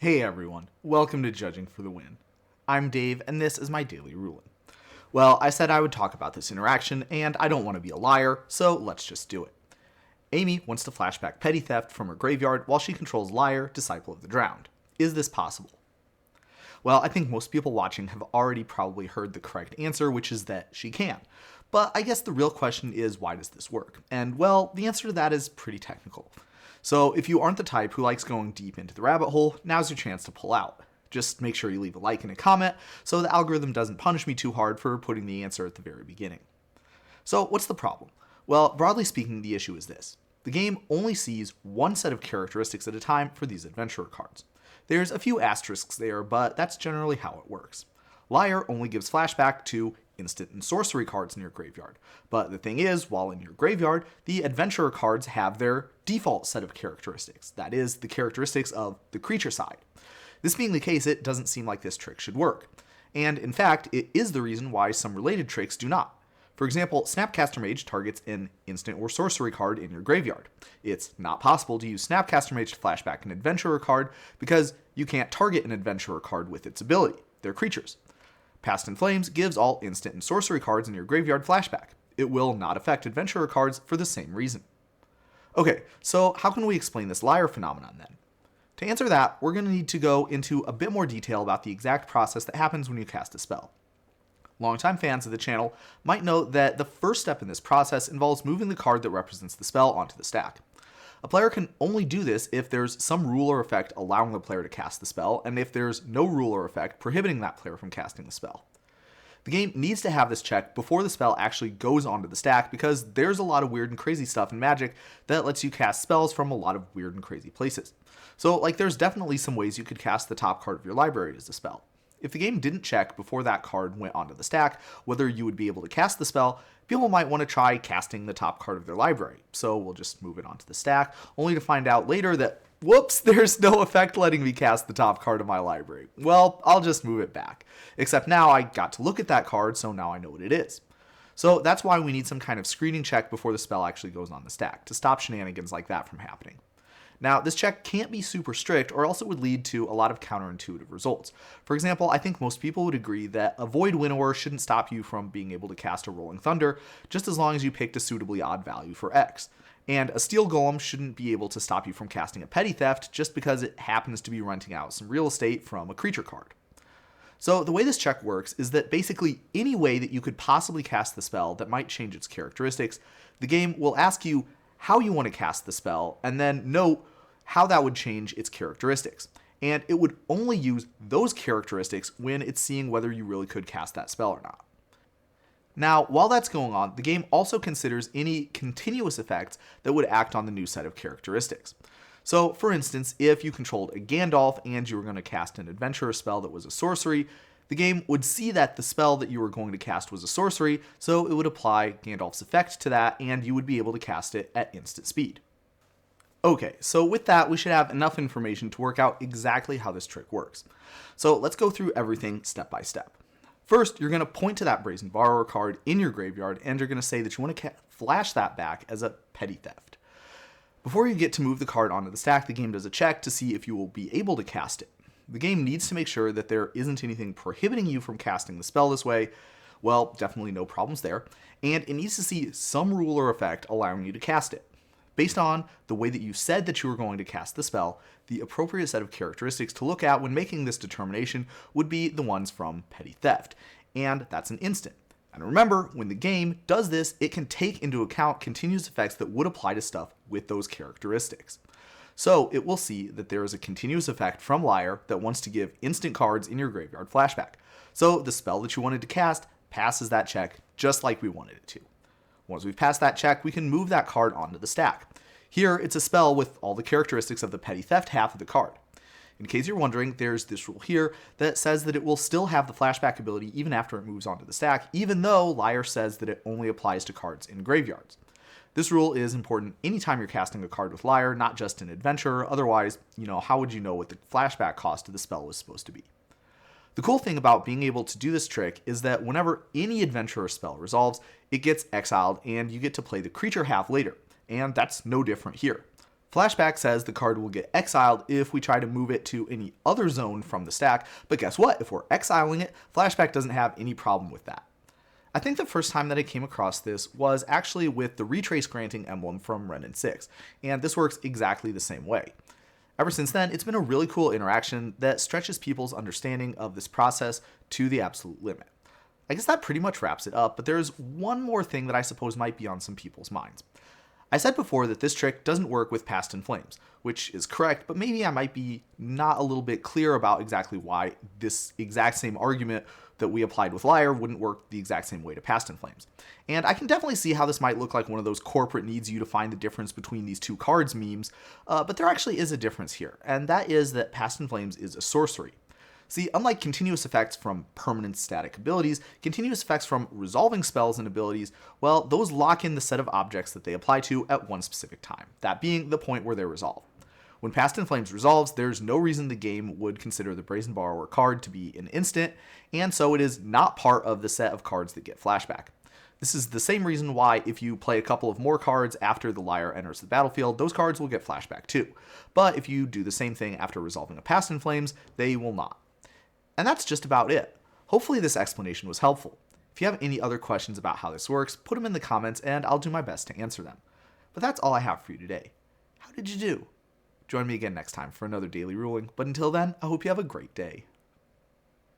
Hey everyone, welcome to Judging for the Win. I'm Dave, and this is my daily ruling. Well, I said I would talk about this interaction, and I don't want to be a liar, so let's just do it. Amy wants to flashback petty theft from her graveyard while she controls Lier, Disciple of the Drowned. Is this possible? Well, I think most people watching have already probably heard the correct answer, which is that she can. But I guess the real question is, why does this work? And well, the answer to that is pretty technical. So if you aren't the type who likes going deep into the rabbit hole, now's your chance to pull out. Just make sure you leave a like and a comment so the algorithm doesn't punish me too hard for putting the answer at the very beginning. So what's the problem? Well, broadly speaking, the issue is this. The game only sees one set of characteristics at a time for these adventurer cards. There's a few asterisks there, but that's generally how it works. Lier only gives flashback to instant and sorcery cards in your graveyard. But the thing is, while in your graveyard, the adventurer cards have their default set of characteristics. That is, the characteristics of the creature side. This being the case, it doesn't seem like this trick should work. And in fact, it is the reason why some related tricks do not. For example, Snapcaster Mage targets an instant or sorcery card in your graveyard. It's not possible to use Snapcaster Mage to flashback an adventurer card because you can't target an adventurer card with its ability. They're creatures. Past in Flames gives all instant and sorcery cards in your graveyard flashback. It will not affect adventurer cards for the same reason. Okay, so how can we explain this Lier phenomenon then? To answer that, we're going to need to go into a bit more detail about the exact process that happens when you cast a spell. Longtime fans of the channel might know that the first step in this process involves moving the card that represents the spell onto the stack. A player can only do this if there's some rule or effect allowing the player to cast the spell, and if there's no rule or effect prohibiting that player from casting the spell. The game needs to have this checked before the spell actually goes onto the stack because there's a lot of weird and crazy stuff in Magic that lets you cast spells from a lot of weird and crazy places. So, there's definitely some ways you could cast the top card of your library as a spell. If the game didn't check before that card went onto the stack whether you would be able to cast the spell, people might want to try casting the top card of their library. So we'll just move it onto the stack, only to find out later that, whoops, there's no effect letting me cast the top card of my library. Well, I'll just move it back. Except now I got to look at that card, so now I know what it is. So that's why we need some kind of screening check before the spell actually goes on the stack, to stop shenanigans like that from happening. Now, this check can't be super strict or else it would lead to a lot of counterintuitive results. For example, I think most people would agree that a Void Winnower shouldn't stop you from being able to cast a Rolling Thunder just as long as you picked a suitably odd value for X. And a Steel Golem shouldn't be able to stop you from casting a Petty Theft just because it happens to be renting out some real estate from a creature card. So the way this check works is that basically any way that you could possibly cast the spell that might change its characteristics, the game will ask you how you want to cast the spell, and then note how that would change its characteristics. And it would only use those characteristics when it's seeing whether you really could cast that spell or not. Now, while that's going on, the game also considers any continuous effects that would act on the new set of characteristics. So, for instance, if you controlled a Gandalf and you were going to cast an adventurer spell that was a sorcery, the game would see that the spell that you were going to cast was a sorcery, so it would apply Gandalf's effect to that, and you would be able to cast it at instant speed. Okay, so with that, we should have enough information to work out exactly how this trick works. So let's go through everything step by step. First, you're going to point to that Brazen Borrower card in your graveyard, and you're going to say that you want to flash that back as a petty theft. Before you get to move the card onto the stack, the game does a check to see if you will be able to cast it. The game needs to make sure that there isn't anything prohibiting you from casting the spell this way. Well, definitely no problems there. And it needs to see some rule or effect allowing you to cast it. Based on the way that you said that you were going to cast the spell, the appropriate set of characteristics to look at when making this determination would be the ones from Petty Theft. And that's an instant. And remember, when the game does this, it can take into account continuous effects that would apply to stuff with those characteristics. So it will see that there is a continuous effect from Lier that wants to give instant cards in your graveyard flashback. So the spell that you wanted to cast passes that check just like we wanted it to. Once we've passed that check, we can move that card onto the stack. Here, it's a spell with all the characteristics of the Petty Theft half of the card. In case you're wondering, there's this rule here that says that it will still have the flashback ability even after it moves onto the stack, even though Lier says that it only applies to cards in graveyards. This rule is important anytime you're casting a card with Lier, not just an adventurer. Otherwise, how would you know what the flashback cost of the spell was supposed to be? The cool thing about being able to do this trick is that whenever any adventurer spell resolves, it gets exiled and you get to play the creature half later, and that's no different here. Flashback says the card will get exiled if we try to move it to any other zone from the stack, but guess what? If we're exiling it, Flashback doesn't have any problem with that. I think the first time that I came across this was actually with the Retrace granting emblem from Wrenn and Six, and this works exactly the same way. Ever since then, it's been a really cool interaction that stretches people's understanding of this process to the absolute limit. I guess that pretty much wraps it up, but there's one more thing that I suppose might be on some people's minds. I said before that this trick doesn't work with Past in Flames, which is correct, but maybe I might be not a little bit clear about exactly why this exact same argument that we applied with Lier wouldn't work the exact same way to Past in Flames. And I can definitely see how this might look like one of those corporate needs you to find the difference between these two cards memes, but there actually is a difference here, and that is that Past in Flames is a sorcery. See, unlike continuous effects from permanent static abilities, continuous effects from resolving spells and abilities, well, those lock in the set of objects that they apply to at one specific time, that being the point where they're resolved. When Past in Flames resolves, there's no reason the game would consider the Brazen Borrower card to be an instant, and so it is not part of the set of cards that get flashback. This is the same reason why if you play a couple of more cards after the Lier enters the battlefield, those cards will get flashback too. But if you do the same thing after resolving a Past in Flames, they will not. And that's just about it. Hopefully this explanation was helpful. If you have any other questions about how this works, put them in the comments and I'll do my best to answer them. But that's all I have for you today. How did you do? Join me again next time for another daily ruling, but until then, I hope you have a great day.